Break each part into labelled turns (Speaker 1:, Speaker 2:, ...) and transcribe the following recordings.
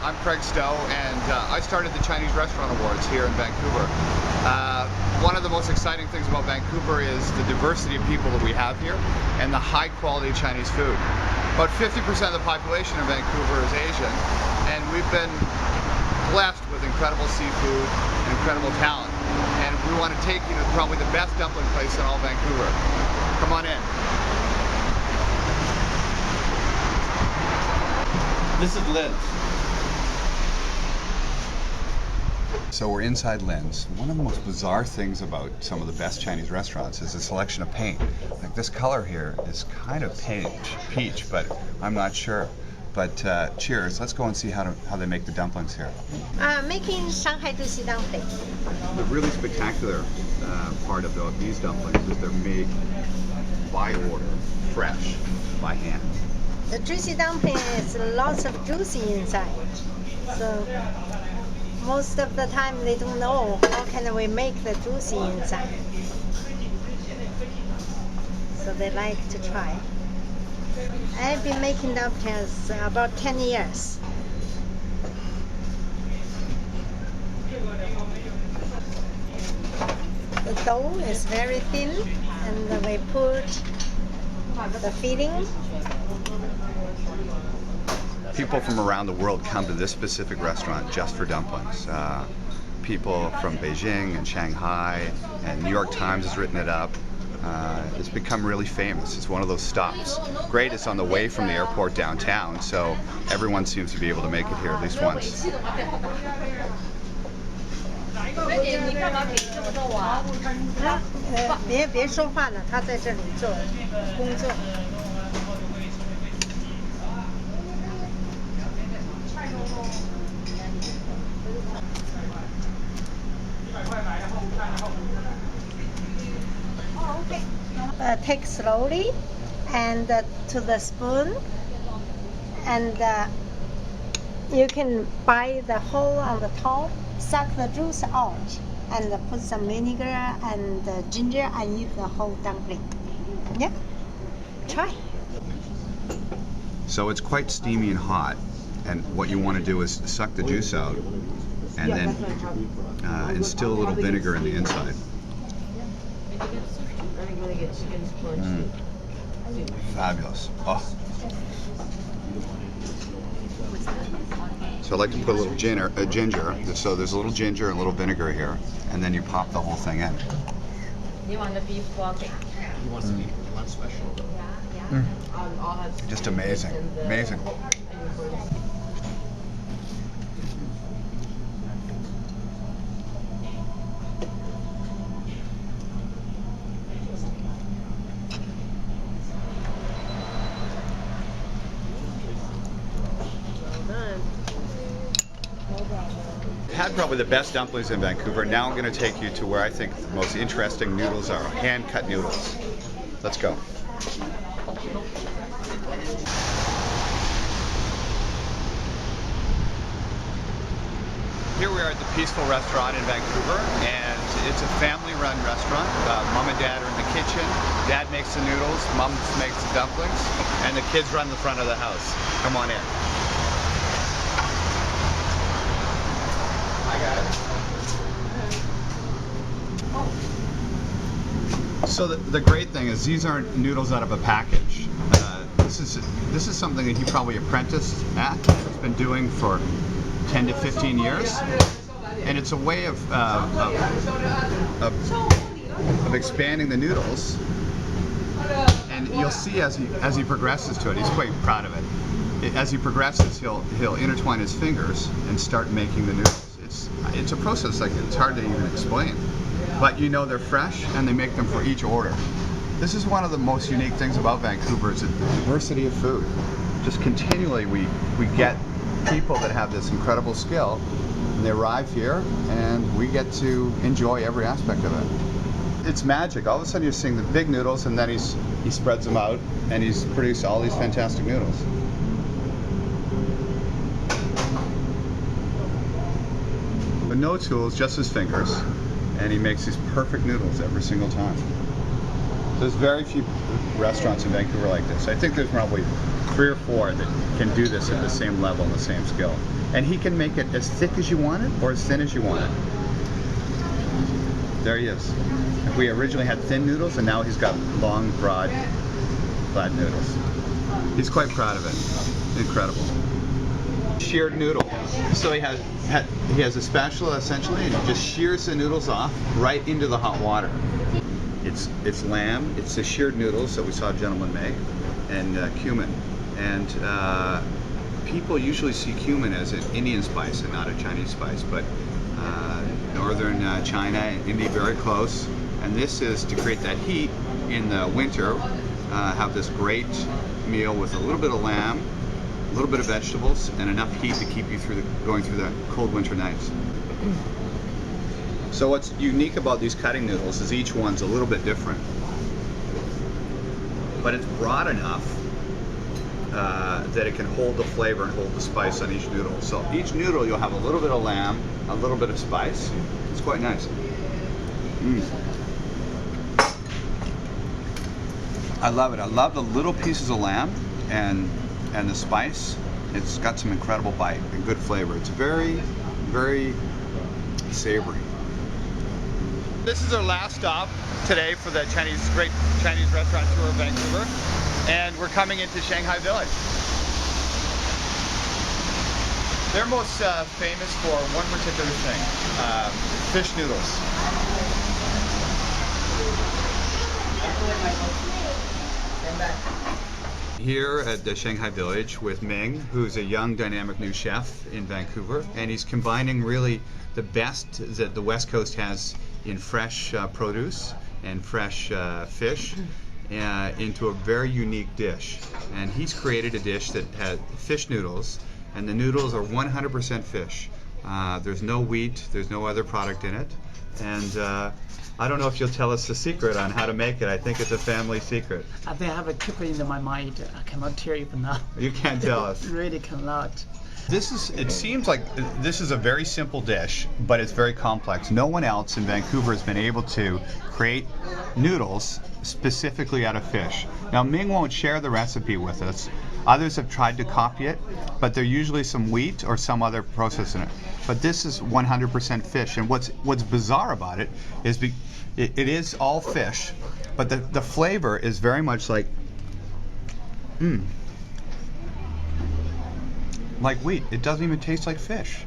Speaker 1: I'm Craig Stowe, and I started the Chinese Restaurant Awards here in Vancouver. One of the most exciting things about Vancouver is the diversity of people that we have here and the high quality Chinese food. About 50% of the population in Vancouver is Asian, and we've been blessed with incredible seafood and incredible talent. And we want to take you to probably the best dumpling place in all Vancouver. Come on in.
Speaker 2: This is Lynn.
Speaker 1: So we're inside Lynn's. One of the most bizarre things about some of the best Chinese restaurants is the selection of paint. Like this color here is kind of peach, but I'm not sure. But cheers, let's go and see how they make the dumplings here.
Speaker 3: Making Shanghai juicy dumpling.
Speaker 1: The really spectacular part of these dumplings is they're made by order, fresh, by hand.
Speaker 3: The juicy dumpling is lots of juice inside. So most of the time they don't know how can we make the juicy inside. So they like to try. I've been making dumplings about 10 years. The dough is very thin, and we put the filling.
Speaker 1: People from around the world come to this specific restaurant just for dumplings. People from Beijing and Shanghai, and New York Times has written it up. It's become really famous. It's one of those stops. Great, it's on the way from the airport downtown, so everyone seems to be able to make it here at least once.
Speaker 3: Take slowly and to the spoon, and you can bite the hole on the top, suck the juice out, and put some vinegar and ginger and eat the whole dumpling. Yeah, try.
Speaker 1: So it's quite steamy and hot, and what you want to do is suck the juice out and then instill a little vinegar in the inside. Fabulous. Oh. So I like to put a little ginger, so there's a little ginger and a little vinegar here, and then you pop the whole thing in.
Speaker 4: You want the beef walking?
Speaker 2: He wants to be one special.
Speaker 1: Just amazing, amazing. Had probably the best dumplings in Vancouver. Now I'm going to take you to where I think the most interesting noodles are, hand-cut noodles. Let's go. Here we are at the Peaceful Restaurant in Vancouver, and it's a family-run restaurant. Mom and Dad are in the kitchen. Dad makes the noodles, Mom makes the dumplings, and the kids run the front of the house. Come on in. So the great thing is these aren't noodles out of a package. This is something that he probably apprenticed at. He's been doing for 10 to 15 years, and it's a way of expanding the noodles. And you'll see as he progresses to it, he's quite proud of it. As he progresses, he'll intertwine his fingers and start making the noodles. It's a process like it's hard to even explain. But you know they're fresh, and they make them for each order. This is one of the most unique things about Vancouver is the diversity of food. Just continually we get people that have this incredible skill, and they arrive here, and we get to enjoy every aspect of it. It's magic. All of a sudden you're seeing the big noodles, and then he spreads them out, and he's produced all these fantastic noodles. But no tools, just his fingers. And he makes these perfect noodles every single time. There's very few restaurants in Vancouver like this. I think there's probably 3 or 4 that can do this at the same level and the same skill. And he can make it as thick as you want it or as thin as you want it. There he is. We originally had thin noodles, and now he's got long, broad, flat noodles. He's quite proud of it. Incredible. Sheared noodle. So he has a spatula essentially, and he just shears the noodles off right into the hot water. It's lamb. It's the sheared noodles that we saw a gentleman make, and cumin. And people usually see cumin as an Indian spice and not a Chinese spice, but northern China and India very close. And this is to create that heat in the winter. Have this great meal with a little bit of lamb, a little bit of vegetables, and enough heat to keep you going through the cold winter nights. So what's unique about these cutting noodles is each one's a little bit different, but it's broad enough that it can hold the flavor and hold the spice on each noodle. So each noodle you'll have a little bit of lamb, a little bit of spice. It's quite nice. I love it. I love the little pieces of lamb and the spice. It's got some incredible bite and good flavor. It's very, very savory. This is our last stop today for the great Chinese restaurant tour of Vancouver, and we're coming into Shanghai Village. They're most famous for one particular thing, fish noodles. Here at the Shanghai Village with Ming, who's a young dynamic new chef in Vancouver, and he's combining really the best that the West Coast has in fresh produce and fresh fish into a very unique dish. And he's created a dish that has fish noodles, and the noodles are 100% fish. There's no wheat, there's no other product in it, and I don't know if you'll tell us the secret on how to make it. I think it's a family secret.
Speaker 5: I think I have a keep it in my mind. I cannot tell you now.
Speaker 1: You can't tell us.
Speaker 5: Really cannot.
Speaker 1: It seems like this is a very simple dish, but it's very complex. No one else in Vancouver has been able to create noodles specifically out of fish. Now, Ming won't share the recipe with us. Others have tried to copy it, but there's usually some wheat or some other process in it. But this is 100% fish, and what's bizarre about it is it is all fish, but the flavor is very much like wheat. It doesn't even taste like fish.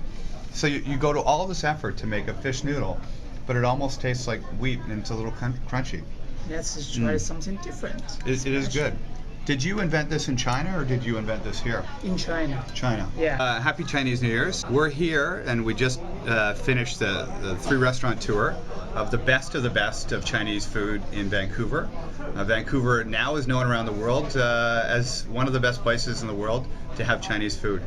Speaker 1: So you go to all this effort to make a fish noodle, but it almost tastes like wheat, and it's a little crunchy.
Speaker 5: Let's just try something different.
Speaker 1: It is good. Did you invent this in China, or did you invent this here?
Speaker 5: In China.
Speaker 1: China.
Speaker 5: Yeah.
Speaker 1: Happy Chinese New Year's. We're here, and we just finished the 3-restaurant tour of the best of Chinese food in Vancouver. Vancouver now is known around the world as one of the best places in the world to have Chinese food.